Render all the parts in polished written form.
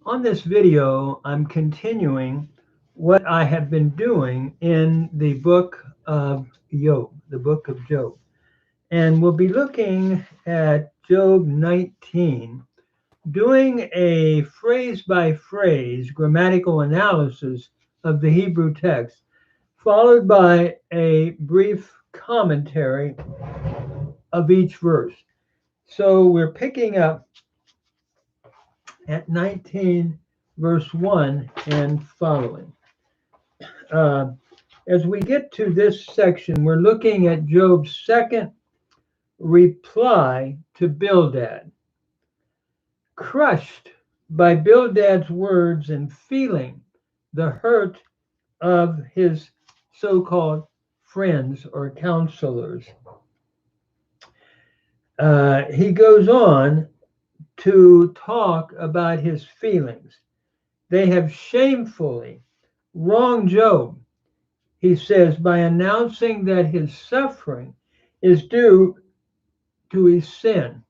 On this video, I'm continuing what I have been doing in the book of Job, the book of Job. And we'll be looking at Job 19, doing a phrase by phrase grammatical analysis of the Hebrew text, followed by a brief commentary of each verse. So we're picking up at 19, verse 1 and following. Uh, as we get to this section, we're looking at Job's second reply to Bildad. Crushed by Bildad's words and feeling the hurt of his so-called friends or counselors, he goes on to talk about his feelings. They have shamefully wronged Job, he says, by announcing that his suffering is due to his sin,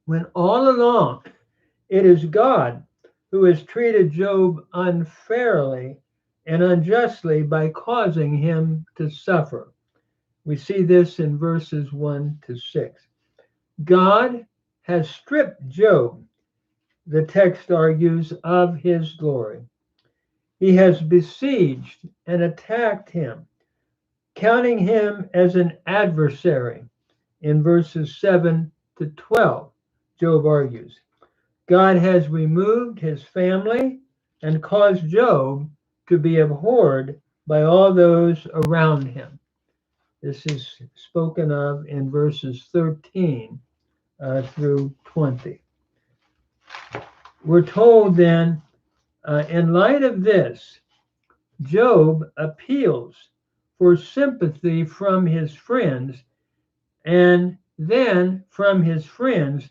when all along it is God who has treated Job unfairly and unjustly by causing him to suffer. We see this in verses 1 to 6. God has stripped Job, the text argues, of his glory. He has besieged and attacked him, counting him as an adversary. In verses 7 to 12, Job argues, God has removed his family and caused Job to be abhorred by all those around him. This is spoken of in verses 13 through 20. We're told then, in light of this, Job appeals for sympathy from his friends, and then from his friends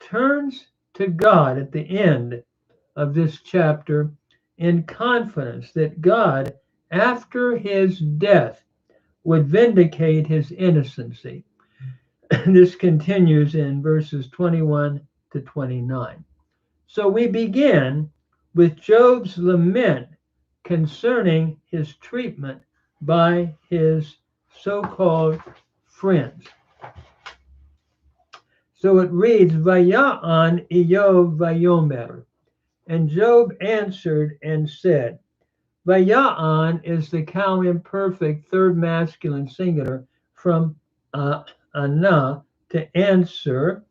turns to God at the end of this chapter in confidence that God, after his death, would vindicate his innocency. This continues in verses 21 to 29. So we begin with Job's lament concerning his treatment by his so-called friends. So it reads, Vaya'an Iyov Vayomer, and Job answered and said. Vaya'an is the cow imperfect third masculine singular from ana, to answer.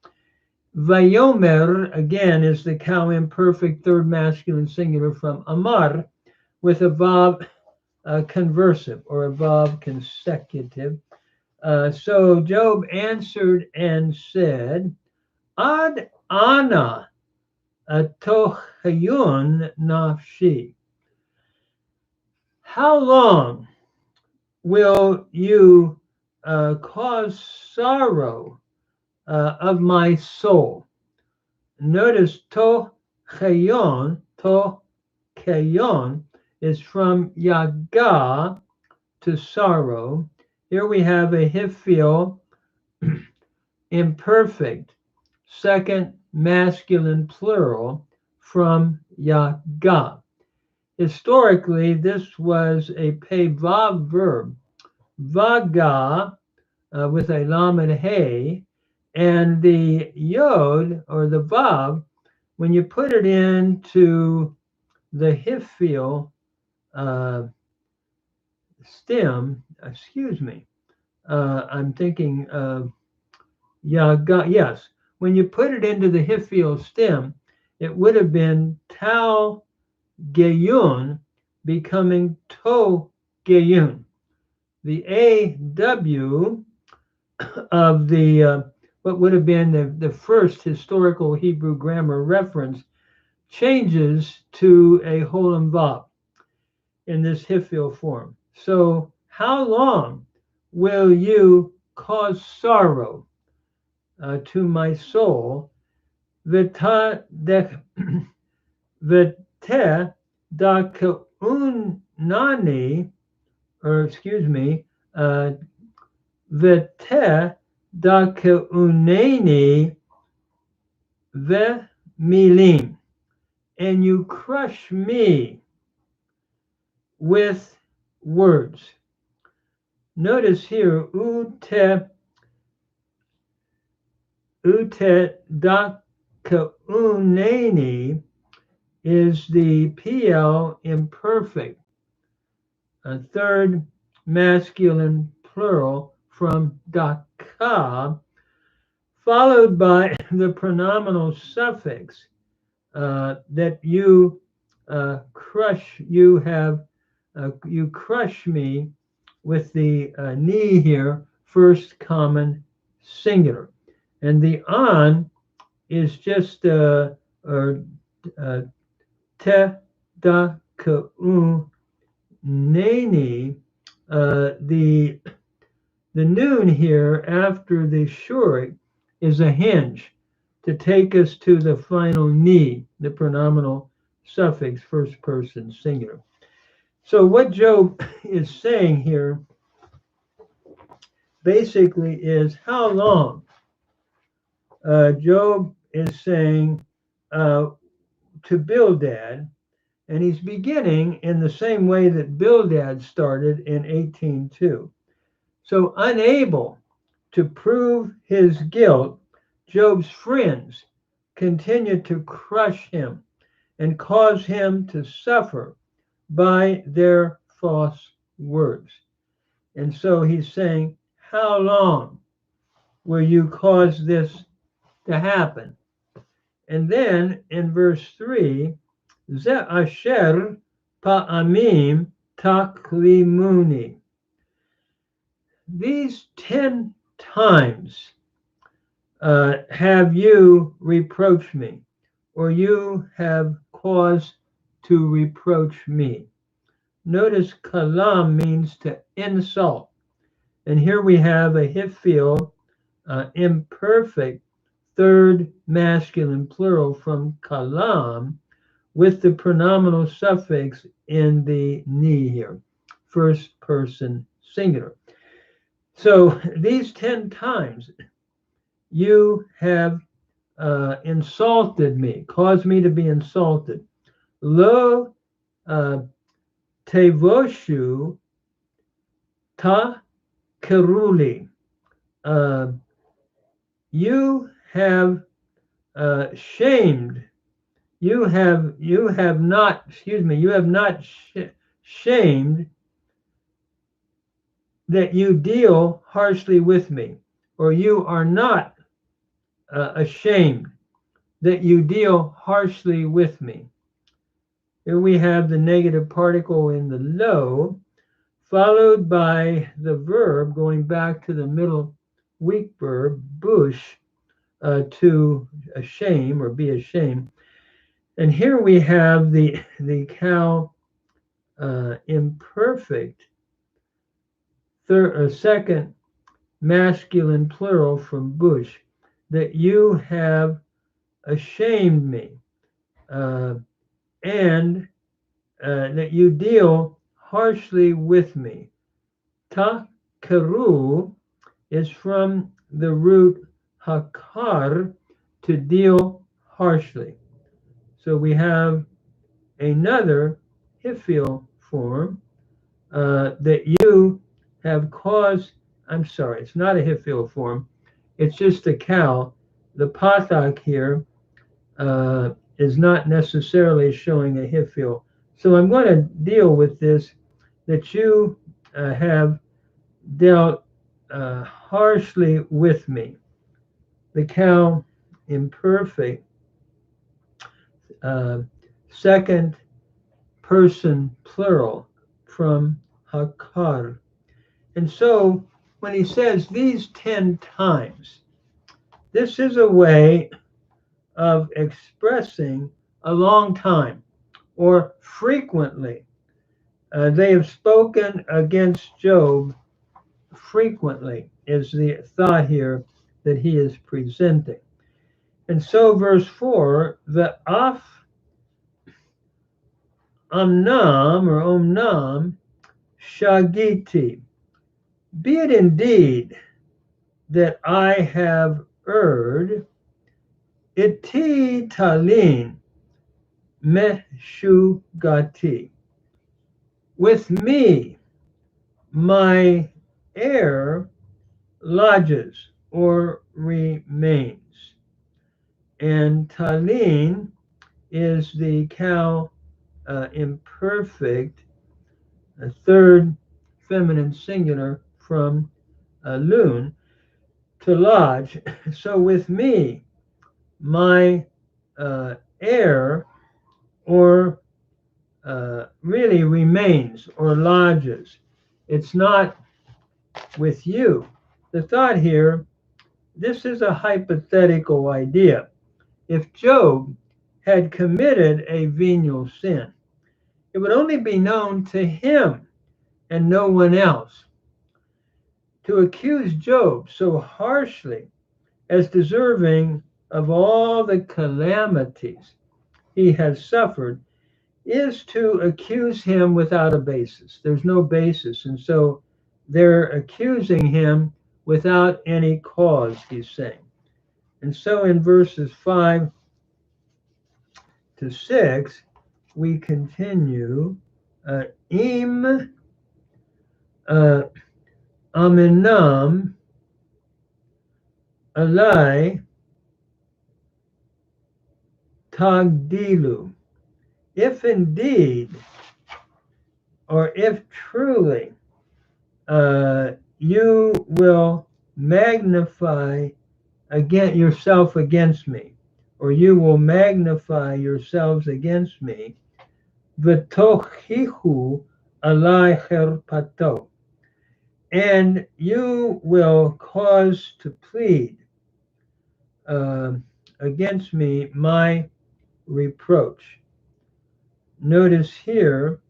Vayomer, again, is the cow imperfect third masculine singular from amar, with a vav conversive or a vav consecutive. So Job answered and said, Ad ana atochayun nafshi. How long will you cause sorrow of my soul? Notice to kayon is from yaga, to sorrow. Here we have a hiphil imperfect second masculine plural from yaga. Historically, this was a pei vav verb, vaga, with a lamed hey, and the yod, or the vav, when you put it into the hiphil stem, I'm thinking of yaga, yes, when you put it into the hiphil stem, it would have been tau geyun, becoming to geyun. The AW of the what would have been the first historical Hebrew grammar reference changes to a holem vav in this hiphil form. So how long will you cause sorrow to my soul? Vete da kaunani, or excuse me, vete da kaunani ve milim. and you crush me with words. Notice here, ute dakauneni is the PL imperfect, a third masculine plural from daka, followed by the pronominal suffix that you crush. You crush me with the knee here, first common singular, and the on is just te da ka nani. The noon here after the short is a hinge to take us to the final ni, the pronominal suffix, first person singular. So what Job is saying here basically is how long. Job is saying to Bildad, and he's beginning in the same way that Bildad started in 18:2. So unable to prove his guilt, Job's friends continue to crush him and cause him to suffer by their false words. And so he's saying, how long will you cause this to happen? And then in verse 3, Ze asher pa'amim taklimuni. These 10 times have you reproached me, or you have caused to reproach me. Notice kalam means to insult. And here we have a hifil, imperfect, third masculine plural from kalam, with the pronominal suffix in the ni here, first person singular. So these 10 times you have insulted me, caused me to be insulted. Lo tevoshu ta keruli. You have shamed. You have not shamed that you deal harshly with me, or you are not ashamed that you deal harshly with me. Here we have the negative particle in the lo, followed by the verb going back to the middle weak verb, bush, to shame or be ashamed. And here we have the cow imperfect, second masculine plural from bush, that you have ashamed me, and that you deal harshly with me. Ta keru is from the root hakar, to deal harshly. So we have another hifil form that you have caused. I'm sorry, it's not a hifil form. It's just a cow. The pathak here is not necessarily showing a hifil. So I'm going to deal with this, that you have dealt harshly with me. The cow imperfect, second person plural from hakar. And so when he says these 10 times, this is a way of expressing a long time or frequently. They have spoken against Job frequently, is the thought here that he is presenting. And so verse 4, the af amnam or omnam shagiti. Be it indeed that I have erred, iti talin meshugati. With me, my air lodges or remains. And talin is the cow imperfect, a third feminine singular from loon, to lodge. So with me, my air or really remains or lodges. It's not with you. The thought here, this is a hypothetical idea. If Job had committed a venial sin, it would only be known to him and no one else. To accuse Job so harshly as deserving of all the calamities he has suffered is to accuse him without a basis. There's no basis. And so they're accusing him without any cause, he's saying. And so in verses 5 to 6, we continue im aminam alai tagdilu. If indeed, or if truly, you will magnify yourself against me, or you will magnify yourselves against me, v'tochichu alai cherpato, and you will cause to plead against me my reproach. Notice here,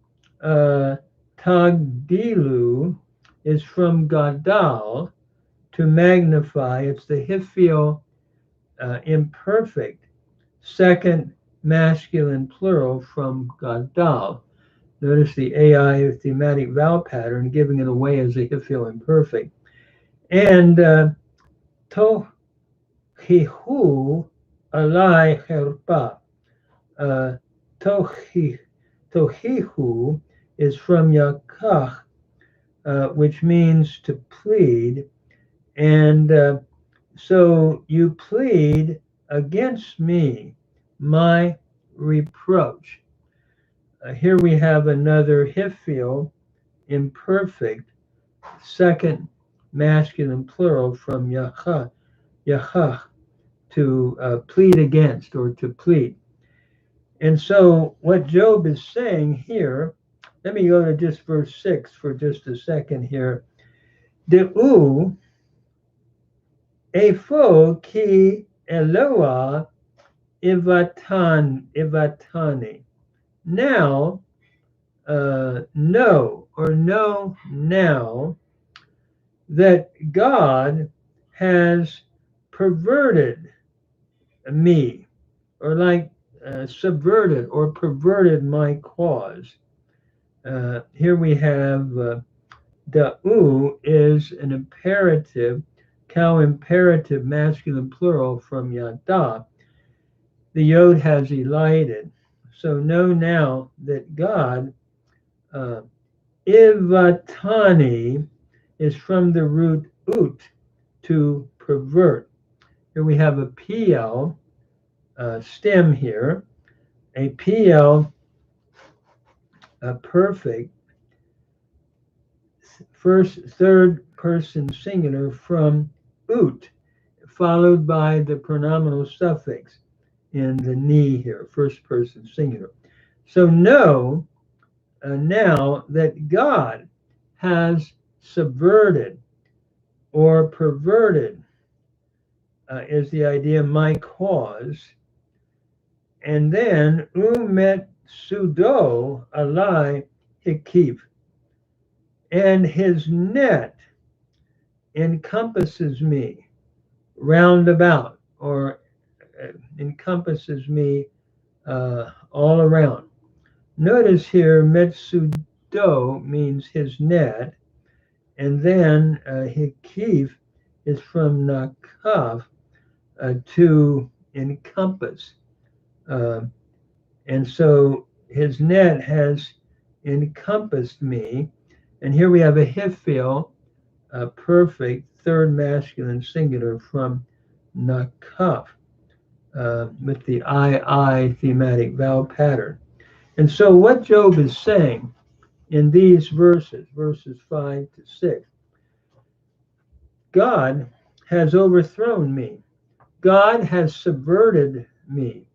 tagdilu is from gadal, to magnify. It's the hiphil imperfect, second masculine plural from gadal. Notice the AI thematic vowel pattern, giving it away as a hiphil imperfect. And tochihu alai cherpa. Tochihu is from yakach, which means to plead. And so you plead against me my reproach. Here we have another hiphil imperfect, second masculine plural from yachach, to plead against or to plead. And so what Job is saying here, let me go to just verse 6 for just a second here. De'u efo ki Eloah ivatani. Now, know now that God has perverted me, or like subverted or perverted my cause. Here we have da'u is an imperative, cow imperative masculine plural from yada. The yod has elided. So know now that God, ivatani, is from the root ut, to pervert. Here we have a PL stem here, a PL perfect, third person singular from ut, followed by the pronominal suffix in the ni here, first person singular. So know now that God has subverted or perverted, is the idea, my cause. And then umet sudo alai hikiv, and his net encompasses me round about, or encompasses me all around. Notice here, metsudo means his net, and then hikiv is from nakav, to encompass. And so his net has encompassed me. And here we have a hifil, a perfect third masculine singular from nakaf, with the I thematic vowel pattern. And so what Job is saying in these verses, verses 5 to 6, God has overthrown me. God has subverted me,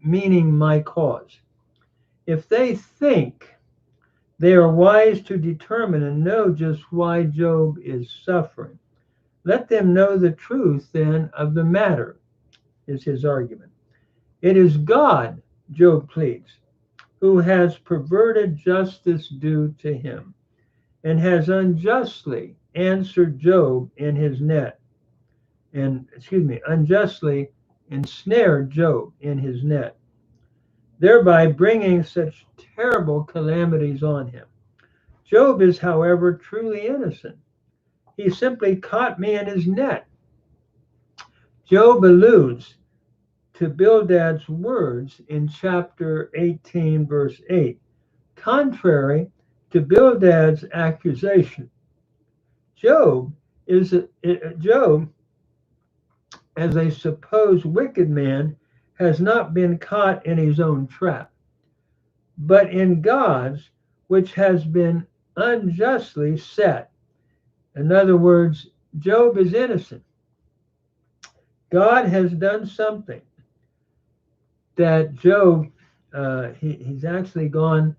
meaning my cause. If they think they are wise to determine and know just why Job is suffering, let them know the truth then of the matter, is his argument. It is God, Job pleads, who has perverted justice due to him and has unjustly answered Job in his net, and unjustly ensnared Job in his net, thereby bringing such terrible calamities on him. Job is, however, truly innocent. He simply caught me in his net. Job alludes to Bildad's words in chapter 18, verse 8. Contrary to Bildad's accusation, Job, Job, as a supposed wicked man, has not been caught in his own trap, but in God's, which has been unjustly set. In other words, Job is innocent. God has done something that Job, he's actually gone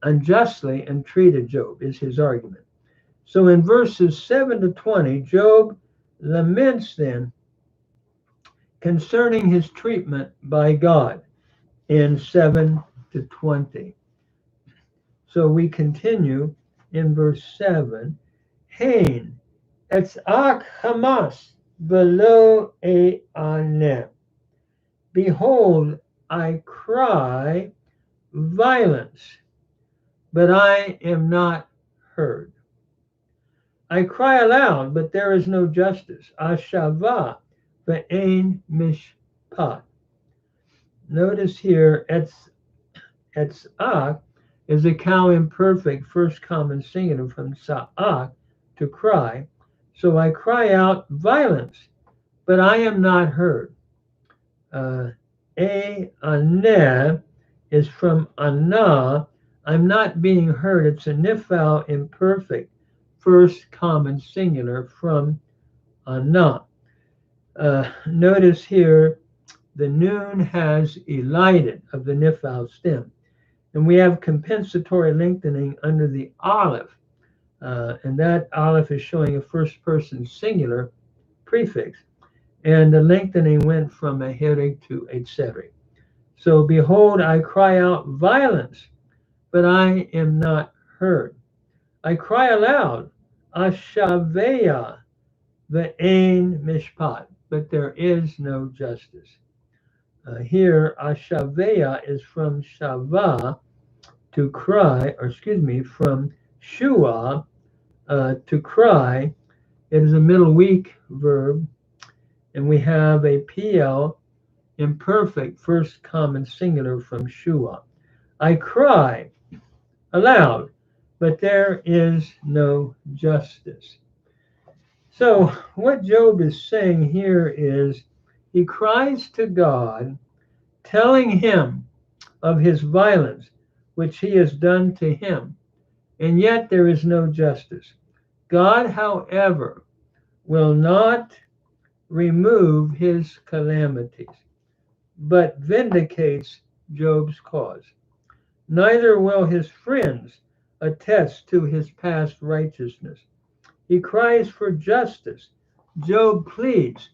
unjustly and treated Job, is his argument. So in verses 7 to 20, Job laments then concerning his treatment by God in 7 to 20. So we continue in verse 7. Hain, etzak hamas, velo e'aneh. Behold, I cry violence, but I am not heard. I cry aloud, but there is no justice. Ashava ve'ein mishpat. Notice here, etzak is a cow imperfect first common singular from sa'ak, to cry. So I cry out violence, but I am not heard. Aneh is from anah. I'm not being heard. It's a nifal imperfect first common singular from anah. Notice here the noon has elided of the nifal stem. And we have compensatory lengthening under the aleph. And that aleph is showing a first person singular prefix. And the lengthening went from a herig to a tzerig. So behold, I cry out violence, but I am not heard. I cry aloud, ashaveya ve'ein mishpat, but there is no justice. Here, ashaveya is from shava, to cry, from shua, to cry. It is a middle weak verb, and we have a PL imperfect first common singular from shua. I cry aloud, but there is no justice. So what Job is saying here is he cries to God, telling him of his violence, which he has done to him, and yet there is no justice. God, however, will not remove his calamities, but vindicates Job's cause. Neither will his friends attest to his past righteousness. He cries for justice. Job pleads,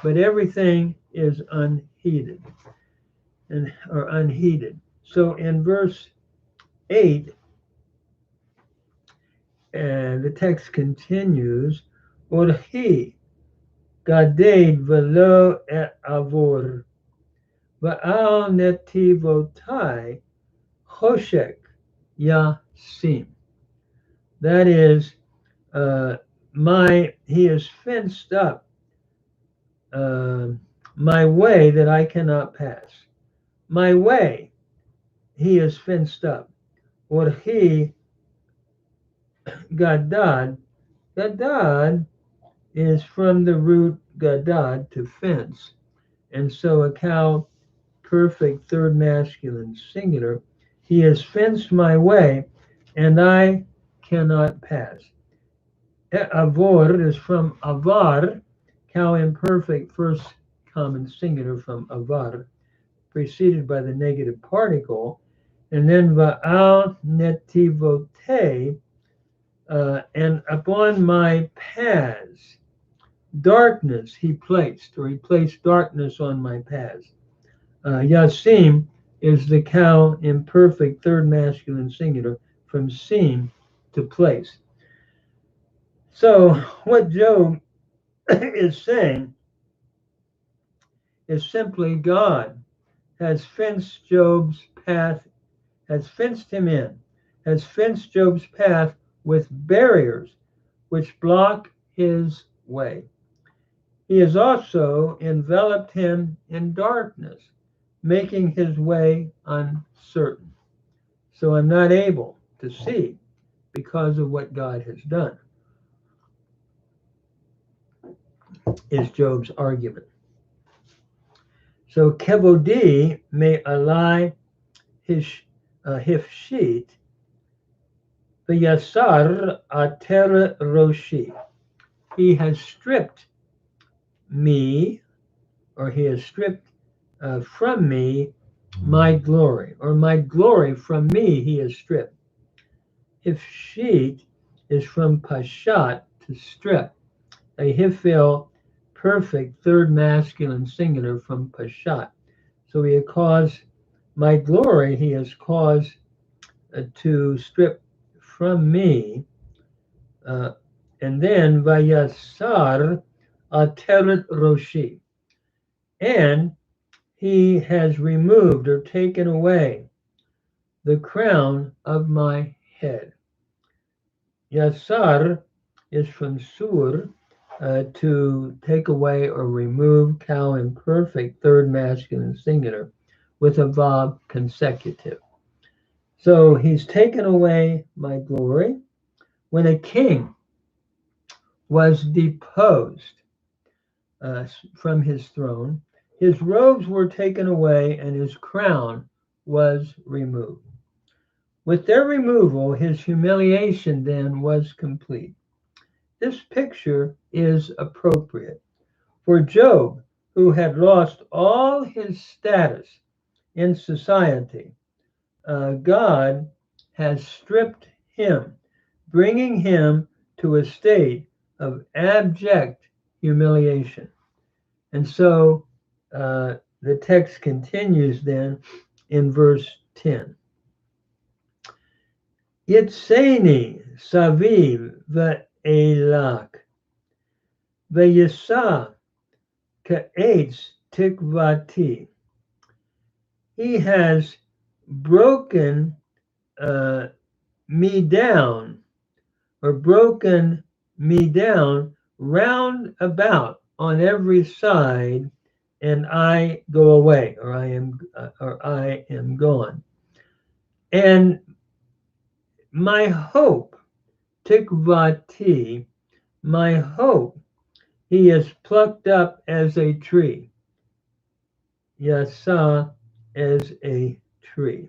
but everything is unheeded. So in verse 8, and the text continues, Orhi gaded velo et avor, va'al netivotai choshek yasim. That is, he has fenced up my way that I cannot pass. My way, he is fenced up. Or he gadad. Gadad is from the root gadad, to fence. And so a cow, perfect third masculine singular. He has fenced my way, and I cannot pass. Avor is from avar, cow imperfect first common singular from avar, preceded by the negative particle, and then va'al netivote, and upon my paths, darkness he placed, or he placed darkness on my paths. Yasim is the cow imperfect third masculine singular from seem, to place. So what Job is saying is simply God has fenced Job's path, has fenced him in, has fenced Job's path with barriers which block his way. He has also enveloped him in darkness, making his way uncertain. So I'm not able to see because of what God has done, is Job's argument. So kevodi may ally hifshit v'yasar ater roshi. He has stripped me, or he has stripped from me my glory, or my glory from me he has stripped. Hifshit is from pashat, to strip. A hifil, perfect third masculine singular from pashat. So he has caused my glory, he has caused to strip from me. And then vayasar ateret roshi. And he has removed or taken away the crown of my head. Yasar is from sur, to take away or remove, cow imperfect third masculine singular with a vav consecutive. So he's taken away my glory. When a king was deposed from his throne, his robes were taken away and his crown was removed. With their removal, his humiliation then was complete. This picture is appropriate for Job, who had lost all his status in society. God has stripped him, bringing him to a state of abject humiliation. And so the text continues then in verse 10. Yitzeni saviv ve'elak ve'yisa ka'etz tikvati. He has broken me down, or broken me down round about on every side, and I go away, or I am gone. And my hope, tikvati, my hope, he is plucked up as a tree. Yasa, as a tree.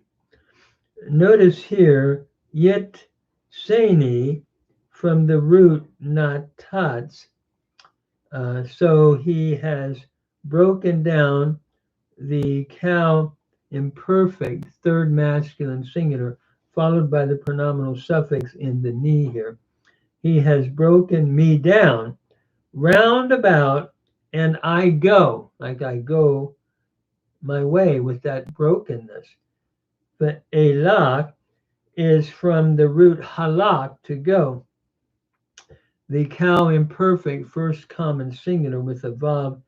Notice here, yet seni, from the root natats. So he has broken down the cow imperfect third masculine singular, followed by the pronominal suffix in the ni here. He has broken me down round about, and I go, like I go my way with that brokenness. But elak is from the root halak, to go. The cow imperfect first common singular with a vav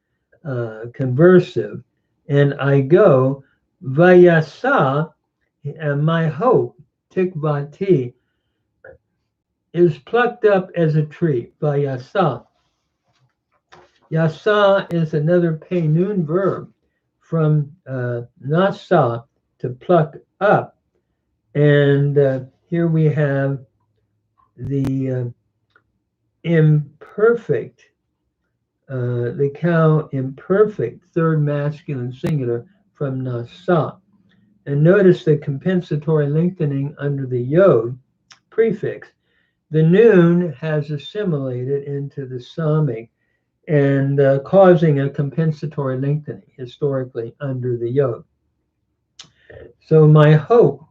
conversive, and I go, vayasa, and my hope, tikvati, is plucked up as a tree, vayasa. Yasa is another pei nun verb from nasa, to pluck up. And here we have the imperfect, the cow imperfect, third masculine singular from nasa. And notice the compensatory lengthening under the yod prefix. The noon has assimilated into the Samic and causing a compensatory lengthening historically under the yod. So my hope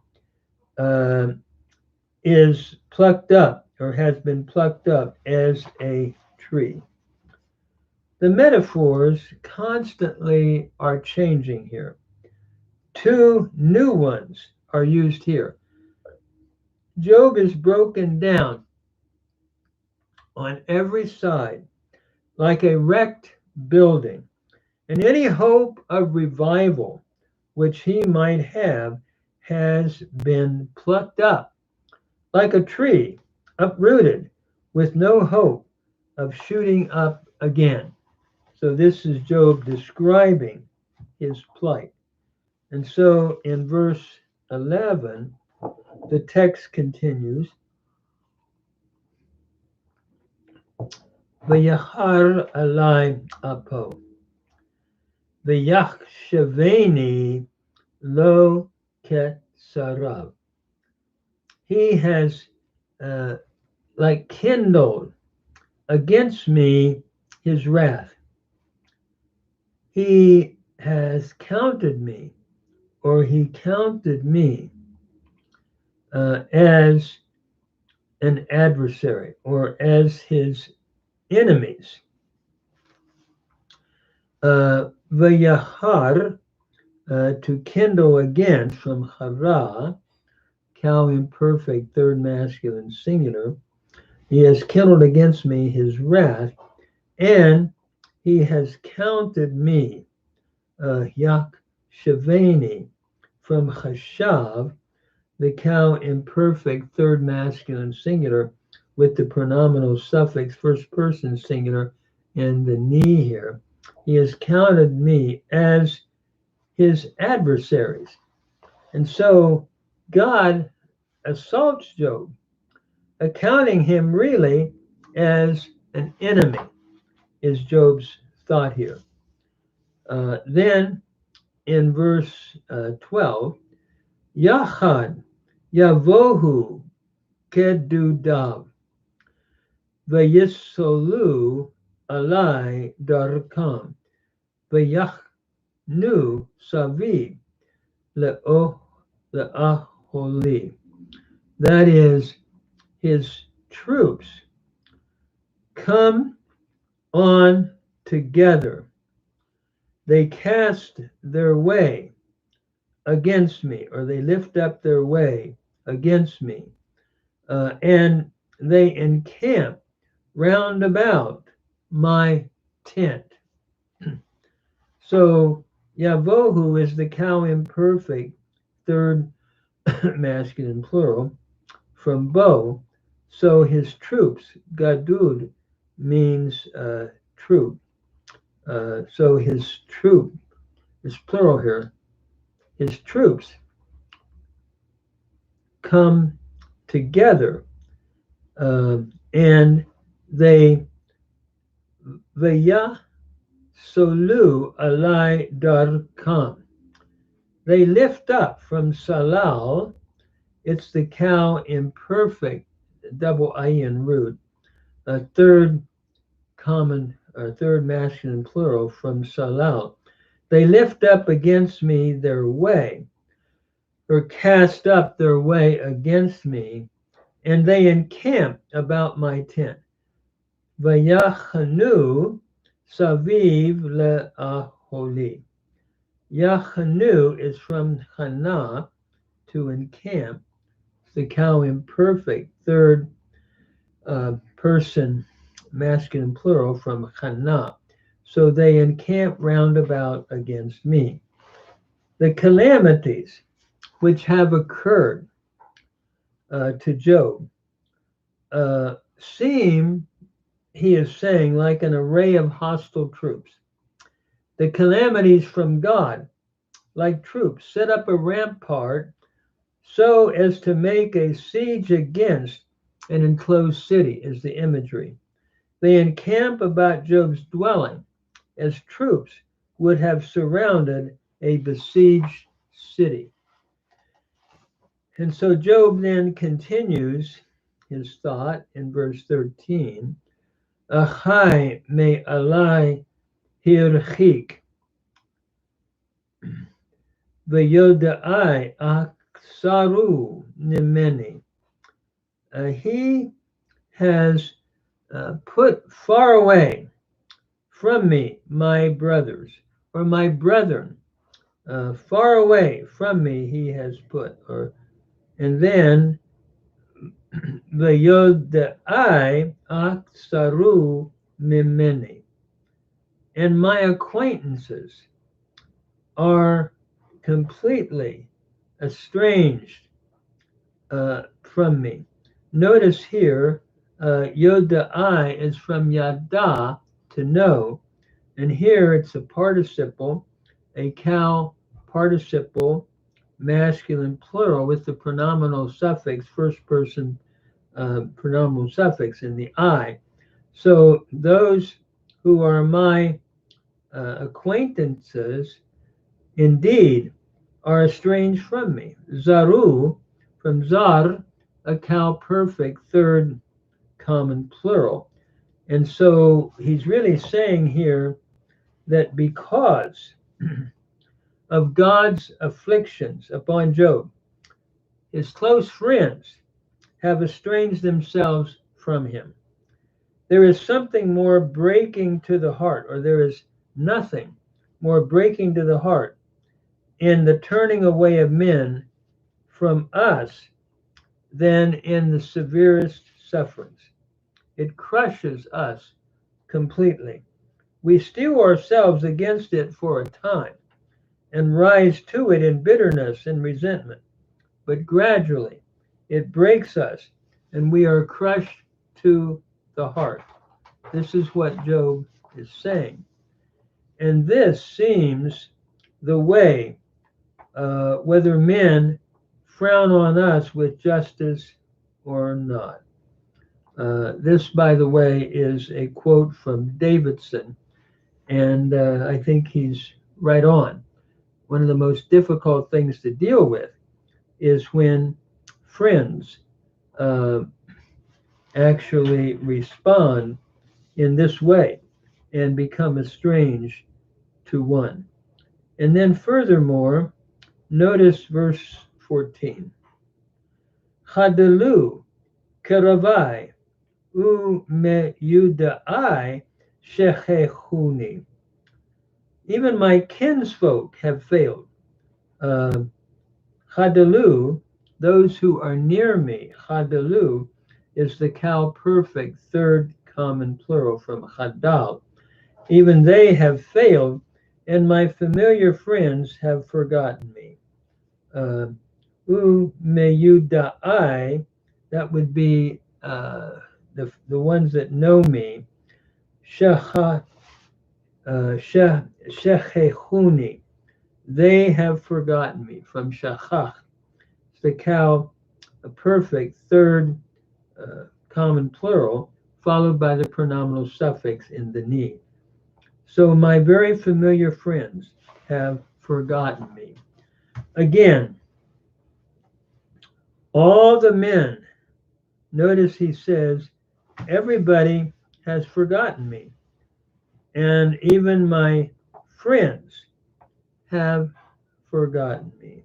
is plucked up or has been plucked up as a tree. The metaphors constantly are changing here. Two new ones are used here. Job is broken down on every side like a wrecked building, and any hope of revival which he might have has been plucked up like a tree uprooted with no hope of shooting up again. So this is Job describing his plight. And so in verse 11, the text continues, V'yachar alai apo, v'yachshaveni lo ketzarav. He has like kindled against me his wrath. He has counted me, or he counted me as an adversary or as his enemies. V'yahar, to kindle against, from hara, cow imperfect, third masculine singular. He has kindled against me his wrath, and he has counted me, yak shaveni, from chashav, the cow imperfect, third masculine singular, with the pronominal suffix first person singular and the ni here. He has counted me as his adversaries. And so God assaults Job, accounting him really as an enemy, is Job's thought here. Then in verse 12, Yachad Yavohu Kedudav Vayisolu Alai Darkam Vayachnu Savi Le'aholi. That is, his troops come on together. They cast their way against me, or they lift up their way against me, and they encamp round about my tent. So Yavohu is the cow imperfect, third masculine plural, from bo. So his troops, gadud, means troop. So his troop is plural here. His troops come together, and they Vaya Solu Alai Darkam. They lift up from Salal. It's the cow imperfect, double ayin root, a third masculine plural from Salal. They lift up against me their way, or cast up their way against me, and they encamp about my tent. Vayachanu saviv le'aholi. Yachanu is from chana, to encamp. The cow imperfect, third person masculine plural from chana. So they encamp round about against me. The calamities which have occurred to Job seem, he is saying, like an array of hostile troops. The calamities from God, like troops, set up a rampart so as to make a siege against an enclosed city, is the imagery. They encamp about Job's dwelling as troops would have surrounded a besieged city. And so Job then continues his thought in verse 13. Achai me alai hirchik, v'yodai aksaru nimeni. He has put far away from me my brothers, or my brethren, far away from me he has put, and then v'yodai aksaru mimeni, and my acquaintances are completely estranged from me. Notice here, yodai is from yada, to know, and here it's a participle, a cow participle, masculine plural with the pronominal suffix, first person pronominal suffix in the I. So those who are my acquaintances indeed are estranged from me. Zaru, from zar, a cow perfect, third common plural. And so he's really saying here that because of God's afflictions upon Job, his close friends have estranged themselves from him. There is something more breaking to the heart, or there is nothing more breaking to the heart in the turning away of men from us than in the severest sufferings. It crushes us completely. We steel ourselves against it for a time and rise to it in bitterness and resentment, but gradually it breaks us and we are crushed to the heart. This is what Job is saying. And this seems the way, whether men frown on us with justice or not. This, by the way, is a quote from Davidson, and I think he's right on. One of the most difficult things to deal with is when friends actually respond in this way and become estranged to one. And then furthermore, notice verse 14. Chadalu karavai u me yudai shechechuni. Even my kinsfolk have failed. Chadalu, those who are near me. Chadalu is the cow perfect, third common plural from chadal. Even they have failed, and my familiar friends have forgotten me. U meyudai, that would be the ones that know me. Shechechuni, they have forgotten me. From shachach, the cow, a perfect, third common plural, followed by the pronominal suffix in the ni. So my very familiar friends have forgotten me. Again, all the men, notice he says, everybody has forgotten me. And even my friends have forgotten me.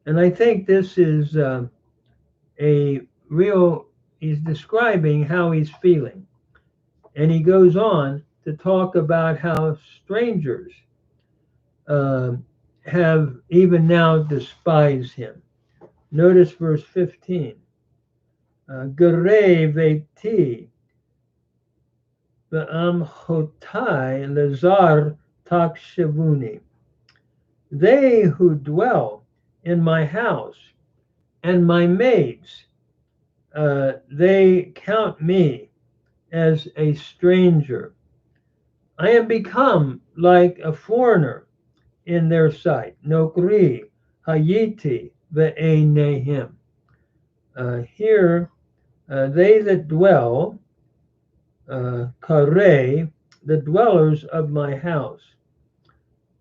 And I think this is a real, he's describing how he's feeling. And he goes on to talk about how strangers have even now despised him. Notice verse 15. Gerei veti v'amchotai lezar takshevuni. They who dwell in my house and my maids, they count me as a stranger. I am become like a foreigner in their sight. Nokri, hayiti ve'enehim. Here, they that dwell, kare, the dwellers of my house,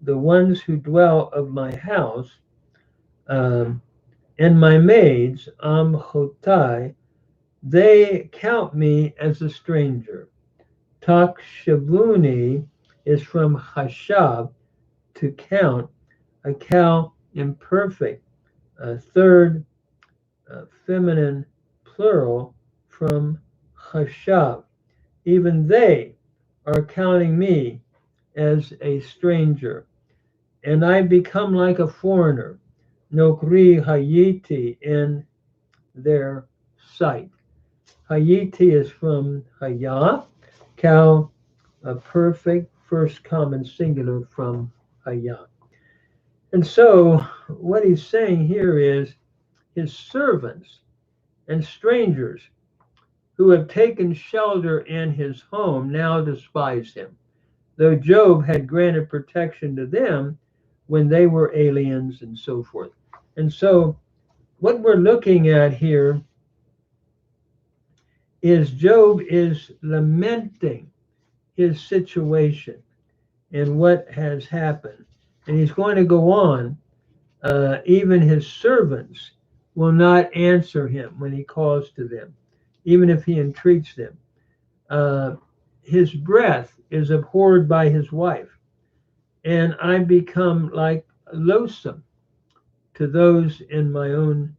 the ones who dwell of my house, um, and my maids, amchotai, they count me as a stranger. Tak shavuni is from hashav, to count, a cow imperfect, third feminine plural from hashav. Even they are counting me as a stranger, and I become like a foreigner. Nokri hayiti in their sight. Hayiti is from haya, cow, a perfect first common singular from haya. And so what he's saying here is his servants and strangers who have taken shelter in his home now despise him, though Job had granted protection to them when they were aliens and so forth. And so what we're looking at here is Job is lamenting his situation and what has happened. And he's going to go on. Even his servants will not answer him when he calls to them, even if he entreats them. His breath is abhorred by his wife, and I become like loathsome to those in my own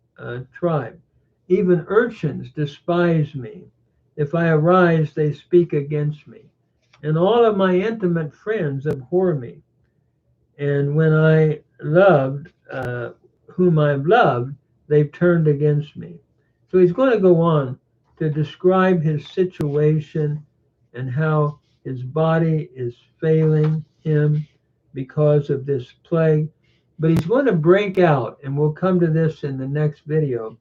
tribe. Even urchins despise me. If I arise, they speak against me. And all of my intimate friends abhor me. And when I loved, whom I've loved, they've turned against me. So he's going to go on to describe his situation and how his body is failing him because of this plague. But he's going to break out, and we'll come to this in the next video,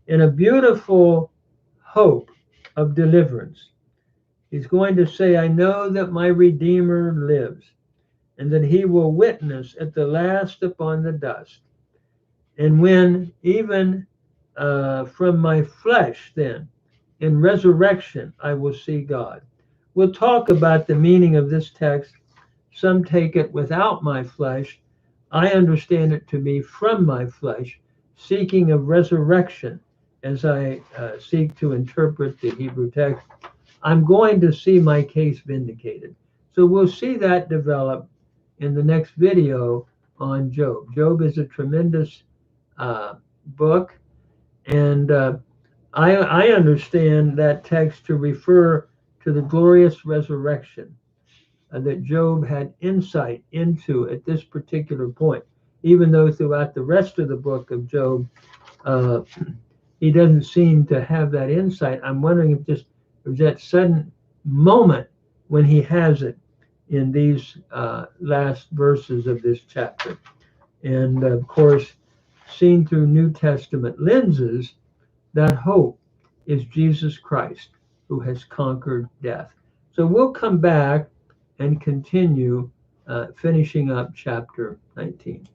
in a beautiful hope of deliverance. He's going to say, I know that my Redeemer lives, and that he will witness at the last upon the dust. And when even from my flesh, then, in resurrection, I will see God. We'll talk about the meaning of this text. Some take it without my flesh. I understand it to be from my flesh, seeking of resurrection as I seek to interpret the Hebrew text. I'm going to see my case vindicated. So we'll see that develop in the next video on Job. Job is a tremendous book, and I understand that text to refer to the glorious resurrection that Job had insight into at this particular point, even though throughout the rest of the book of Job, he doesn't seem to have that insight. I'm wondering if just there's that sudden moment when he has it in these last verses of this chapter. And of course, seen through New Testament lenses, that hope is Jesus Christ, who has conquered death. So we'll come back and continue finishing up chapter 19.